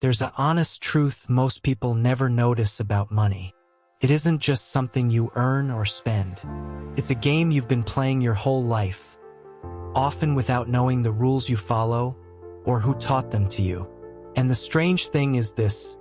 There's an honest truth most people never notice about money. It isn't just something you earn or spend. It's a game you've been playing your whole life, often without knowing the rules you follow or who taught them to you. And the strange thing is this: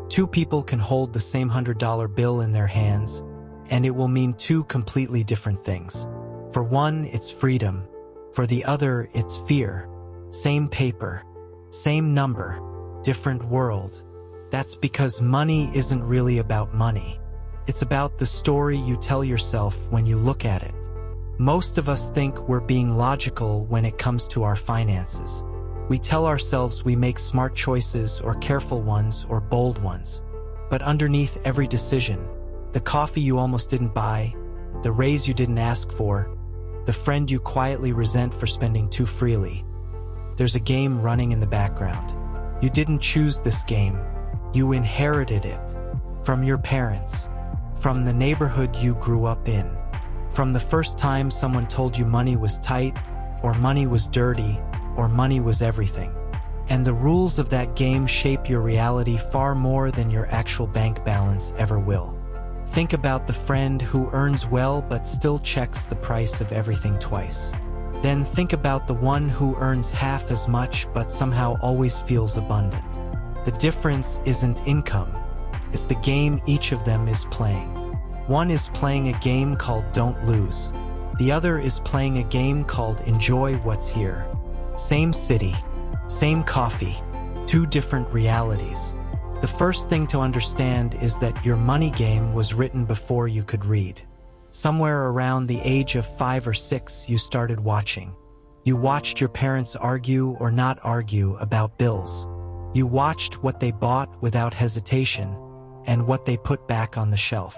two people can hold the same $100 bill in their hands, and it will mean two completely different things. For one, it's freedom. For the other, it's fear. Same paper, same number, different world. That's because money isn't really about money. It's about the story you tell yourself when you look at it. Most of us think we're being logical when it comes to our finances. We tell ourselves we make smart choices or careful ones or bold ones. But underneath every decision, the coffee you almost didn't buy, the raise you didn't ask for, the friend you quietly resent for spending too freely, there's a game running in the background. You didn't choose this game. You inherited it from your parents, from the neighborhood you grew up in, from the first time someone told you money was tight, or money was dirty, or money was everything. And the rules of that game shape your reality far more than your actual bank balance ever will. Think about the friend who earns well but still checks the price of everything twice. Then think about the one who earns half as much but somehow always feels abundant. The difference isn't income, it's the game each of them is playing. One is playing a game called Don't Lose. The other is playing a game called Enjoy What's Here. Same city, same coffee, two different realities. The first thing to understand is that your money game was written before you could read. Somewhere around the age of 5 or 6, you started watching. You watched your parents argue or not argue about bills. You watched what they bought without hesitation and what they put back on the shelf.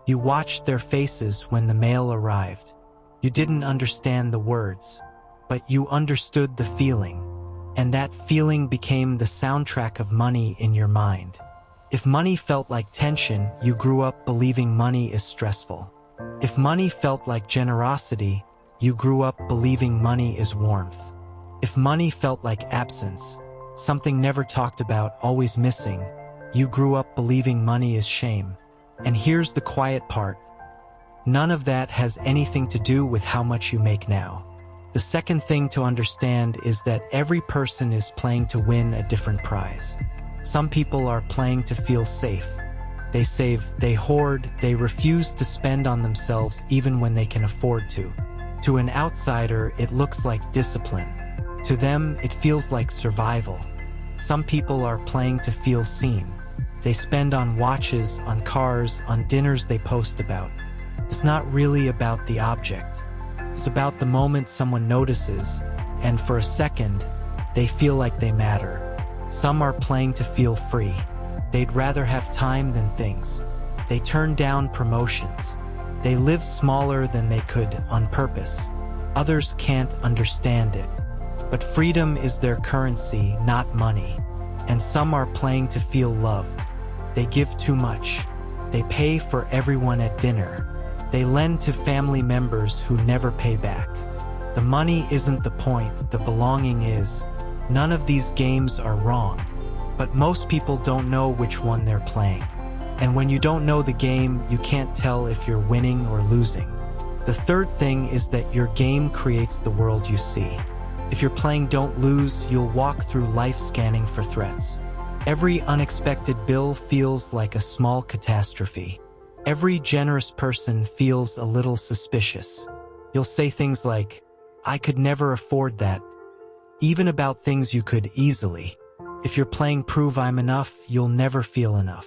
You watched their faces when the mail arrived. You didn't understand the words, but you understood the feeling. And that feeling became the soundtrack of money in your mind. If money felt like tension, you grew up believing money is stressful. If money felt like generosity, you grew up believing money is warmth. If money felt like absence, something never talked about, always missing, you grew up believing money is shame. And here's the quiet part: none of that has anything to do with how much you make now. The second thing to understand is that every person is playing to win a different prize. Some people are playing to feel safe. They save, they hoard, they refuse to spend on themselves even when they can afford to. To an outsider, it looks like discipline. To them, it feels like survival. Some people are playing to feel seen. They spend on watches, on cars, on dinners they post about. It's not really about the object. It's about the moment someone notices, and for a second, they feel like they matter. Some are playing to feel free. They'd rather have time than things. They turn down promotions. They live smaller than they could on purpose. Others can't understand it. But freedom is their currency, not money. And some are playing to feel loved. They give too much. They pay for everyone at dinner. They lend to family members who never pay back. The money isn't the point, the belonging is. None of these games are wrong, but most people don't know which one they're playing. And when you don't know the game, you can't tell if you're winning or losing. The third thing is that your game creates the world you see. If you're playing Don't Lose, you'll walk through life scanning for threats. Every unexpected bill feels like a small catastrophe. Every generous person feels a little suspicious. You'll say things like, "I could never afford that," even about things you could easily. If you're playing Prove I'm Enough, you'll never feel enough.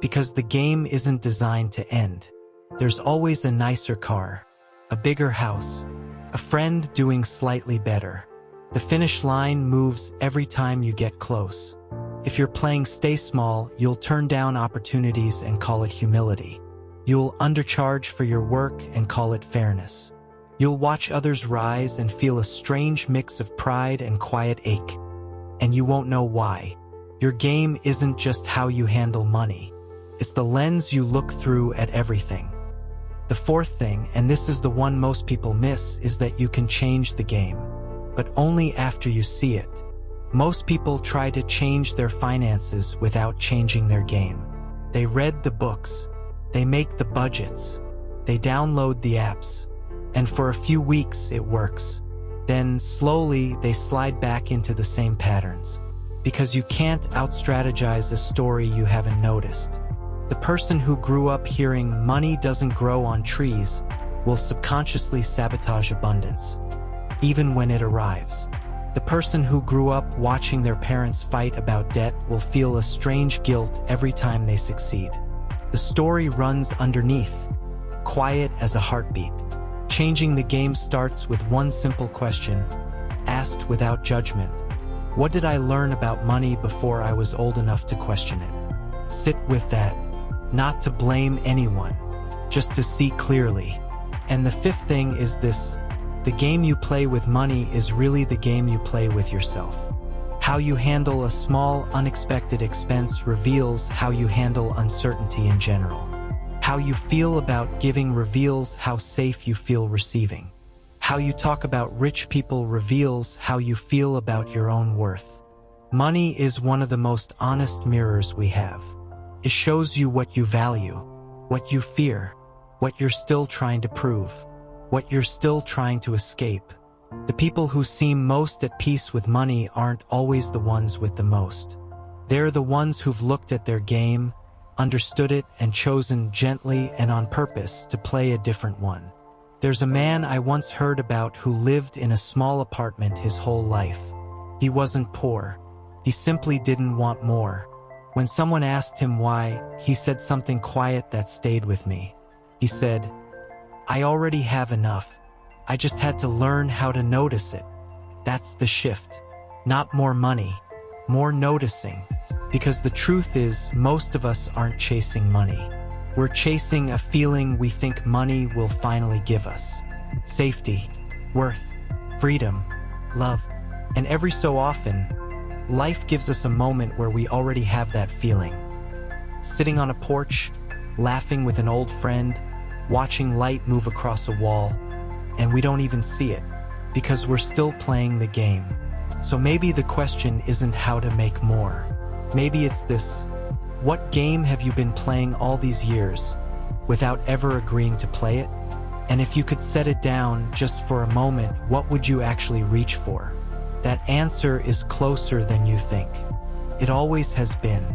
Because the game isn't designed to end. There's always a nicer car, a bigger house, a friend doing slightly better. The finish line moves every time you get close. If you're playing Stay Small, you'll turn down opportunities and call it humility. You'll undercharge for your work and call it fairness. You'll watch others rise and feel a strange mix of pride and quiet ache. And you won't know why. Your game isn't just how you handle money. It's the lens you look through at everything. The fourth thing, and this is the one most people miss, is that you can change the game. But only after you see it. Most people try to change their finances without changing their game. They read the books, they make the budgets, they download the apps, and for a few weeks it works. Then slowly they slide back into the same patterns. Because you can't out-strategize a story you haven't noticed. The person who grew up hearing money doesn't grow on trees will subconsciously sabotage abundance, even when it arrives. The person who grew up watching their parents fight about debt will feel a strange guilt every time they succeed. The story runs underneath, quiet as a heartbeat. Changing the game starts with one simple question, asked without judgment. What did I learn about money before I was old enough to question it? Sit with that, not to blame anyone, just to see clearly. And the fifth thing is this: the game you play with money is really the game you play with yourself. How you handle a small, unexpected expense reveals how you handle uncertainty in general. How you feel about giving reveals how safe you feel receiving. How you talk about rich people reveals how you feel about your own worth. Money is one of the most honest mirrors we have. It shows you what you value, what you fear, what you're still trying to prove, what you're still trying to escape. The people who seem most at peace with money aren't always the ones with the most. They're the ones who've looked at their game, understood it, and chosen gently and on purpose to play a different one. There's a man I once heard about who lived in a small apartment his whole life. He wasn't poor. He simply didn't want more. When someone asked him why, he said something quiet that stayed with me. He said, "I already have enough. I just had to learn how to notice it." That's the shift. Not more money, more noticing. Because the truth is, most of us aren't chasing money. We're chasing a feeling we think money will finally give us. Safety, worth, freedom, love. And every so often, life gives us a moment where we already have that feeling. Sitting on a porch, laughing with an old friend, watching light move across a wall, and we don't even see it, because we're still playing the game. So maybe the question isn't how to make more. Maybe it's this: what game have you been playing all these years without ever agreeing to play it? And if you could set it down just for a moment, what would you actually reach for? That answer is closer than you think. It always has been.